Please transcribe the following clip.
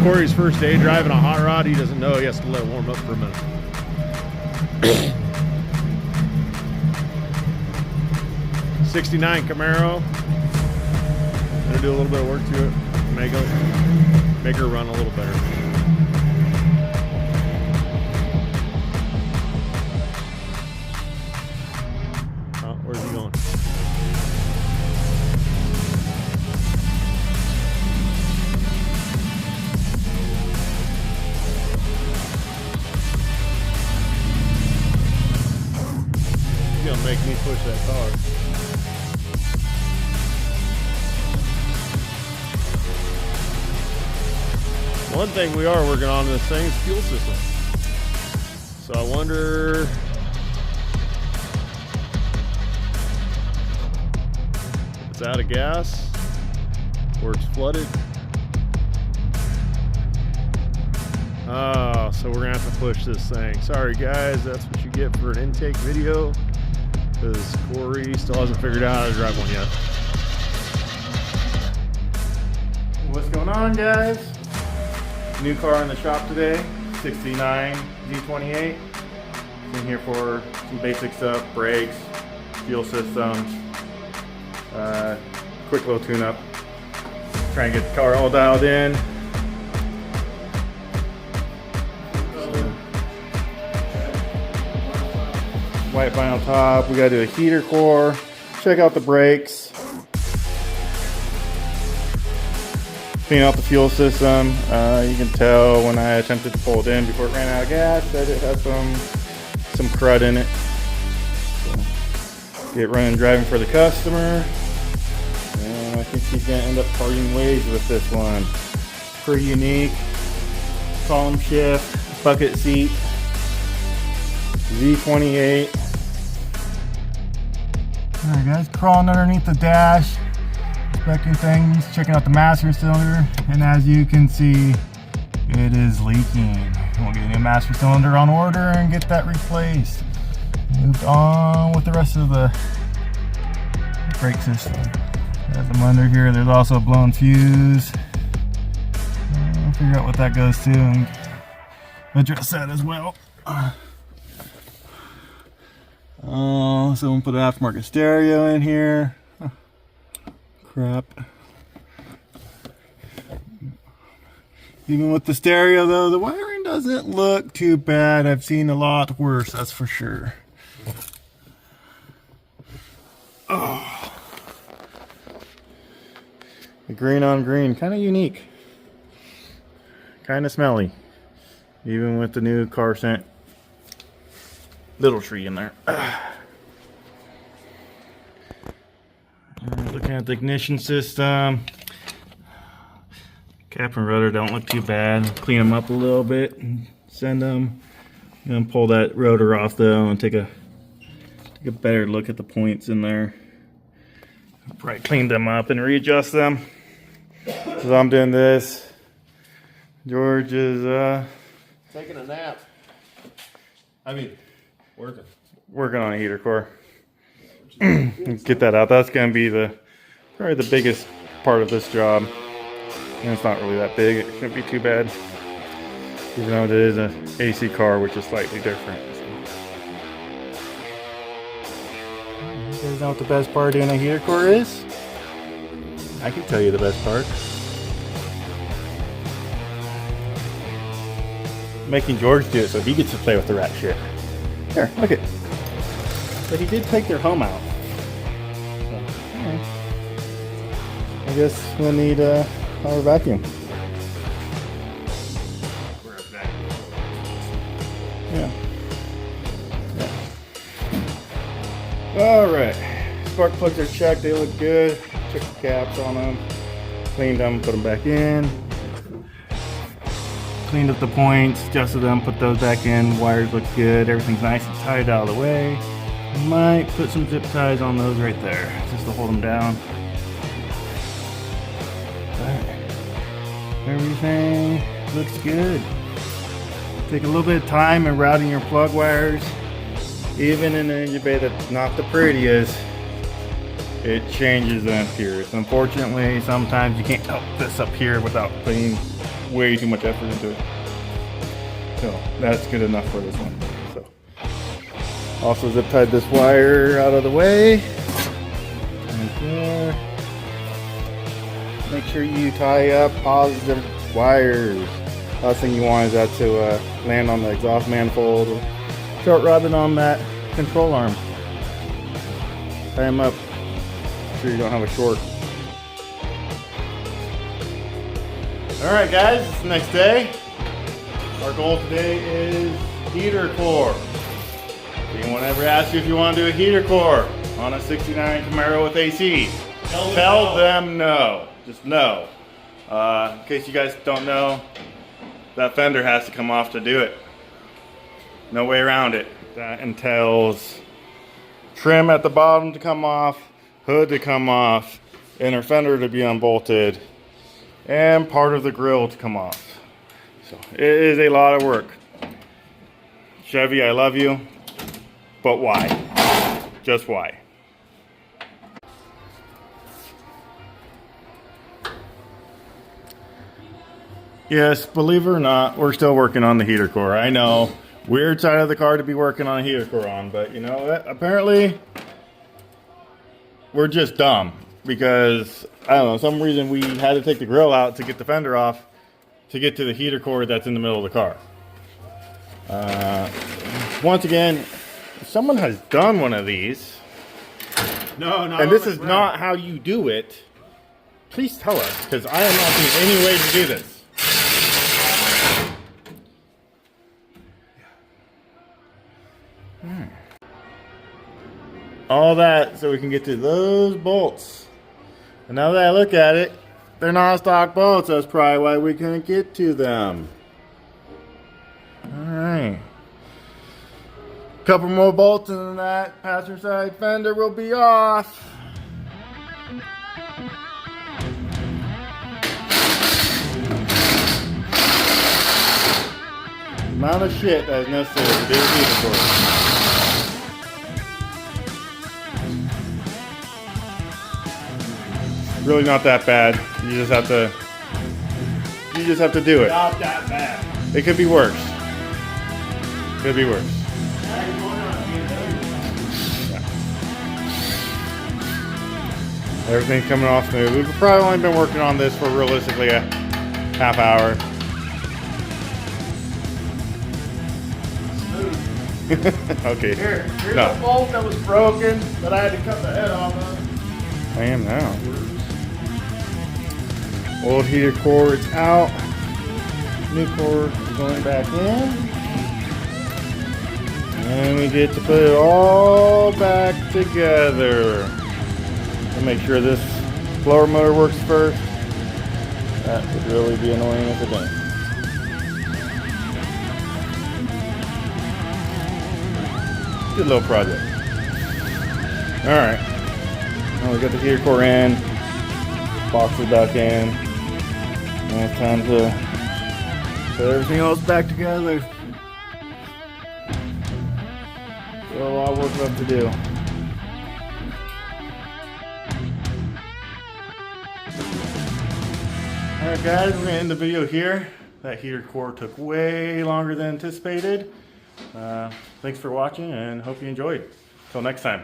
Corey's first day driving a hot rod. He doesn't know he has to let it warm up for a minute. 69 Camaro. Gonna do a little bit of work to it. Make her run a little better. Oh, where's he going? He's gonna make me push that car. One thing we are working on in this thing is fuel system. So I wonder if it's out of gas or it's flooded. Oh, so we're gonna have to push this thing. Sorry guys, that's what you get for an intake video, because Corey still hasn't figured out how to drive one yet. What's going on, guys? New car in the shop today, 69 Z28. In here for some basic stuff, brakes, fuel systems, quick little tune-up. Try and get the car all dialed in. White vinyl top. We gotta do a heater core. Check out the brakes. Clean out the fuel system. You can tell when I attempted to pull it in before it ran out of gas that it has some crud in it. So get running, driving for the customer. And I think he's gonna end up parting ways with this one. Pretty unique. Column shift, bucket seat, Z28. Alright guys, crawling underneath the dash. Inspecting things, checking out the master cylinder, and as you can see, it is leaking. We'll get a new master cylinder on order and get that replaced. Moved on with the rest of the brake system. There's them under here. There's also a blown fuse. I'll figure out what that goes to and address that as well. Someone put an aftermarket stereo in here. Crap. Even with the stereo though, the wiring doesn't look too bad. I've seen a lot worse, that's for sure. Oh. The green on green, kind of unique. Kind of smelly. Even with the new car scent little tree in there. Looking at the ignition system, cap and rudder don't look too bad. Clean them up a little bit and send them. I'm gonna pull that rotor off though and take a better look at the points in there. Probably clean them up and readjust them. So I'm doing this. George is taking a nap. I mean, working on a heater core. Get that out. That's going to be probably the biggest part of this job. And it's not really that big. It shouldn't be too bad. Even though it is an AC car, which is slightly different. You guys know what the best part of doing a heater core is? I can tell you the best part. Making George do it so he gets to play with the rat shit. Here, look it. But he did take their home out. So, right. I guess we'll need our vacuum. Yeah. Alright. Spark plugs are checked, they look good. Check the caps on them. Cleaned them, put them back in. Cleaned up the points, adjusted them, put those back in. Wires look good, everything's nice and tight out of the way. Might put some zip ties on those right there, just to hold them down. Everything looks good. Take a little bit of time in routing your plug wires. Even in an engine bay that's not the prettiest, it changes the amperes. Unfortunately, sometimes you can't help this up here without putting way too much effort into it. So that's good enough for this one. So also zip tied this wire out of the way. Right there. Make sure you tie up positive wires. Last thing you want is that to land on the exhaust manifold or short rodded on that control arm. Tie them up. Make sure you don't have a short. Alright guys, it's the next day. Our goal today is heater core. If anyone ever asks you if you want to do a heater core on a 69 Camaro with AC, tell them no. Just no. In case you guys don't know, that fender has to come off to do it. No way around it. That entails trim at the bottom to come off, hood to come off, inner fender to be unbolted, and part of the grill to come off. So it is a lot of work. Chevy, I love you, but why? Just why? Yes, believe it or not, we're still working on the heater core. I know, weird side of the car to be working on a heater core on, but you know what? Apparently, we're just dumb because, I don't know, some reason we had to take the grill out to get the fender off to get to the heater core that's in the middle of the car. Once again, if someone has done one of these, and this is not how you do it, please tell us, because I am not seeing any way to do this. All that so we can get to those bolts. And now that I look at it, they're not stock bolts. That's probably why we couldn't get to them. Alright. Couple more bolts and then that passenger side fender will be off. Amount of shit that is necessary to do a heater core. Really not that bad. You just have to do it. Not that bad. It could be worse. Could be worse. Yeah. Everything's coming off smooth. We've probably only been working on this for realistically a half hour. Okay. Here's No. the bolt that was broken that I had to cut the head off of. I am now. Old heater core is out. New core is going back in. And we get to put it all back together. And make sure this blower motor works first. That would really be annoying if it didn't. Good little project. Alright. Now we got the heater core in. Box it back in. And it's time to put everything else back together. Still a lot of work left to do. Alright guys, we're going to end the video here. That heater core took way longer than anticipated. Thanks for watching and hope you enjoyed. Till next time.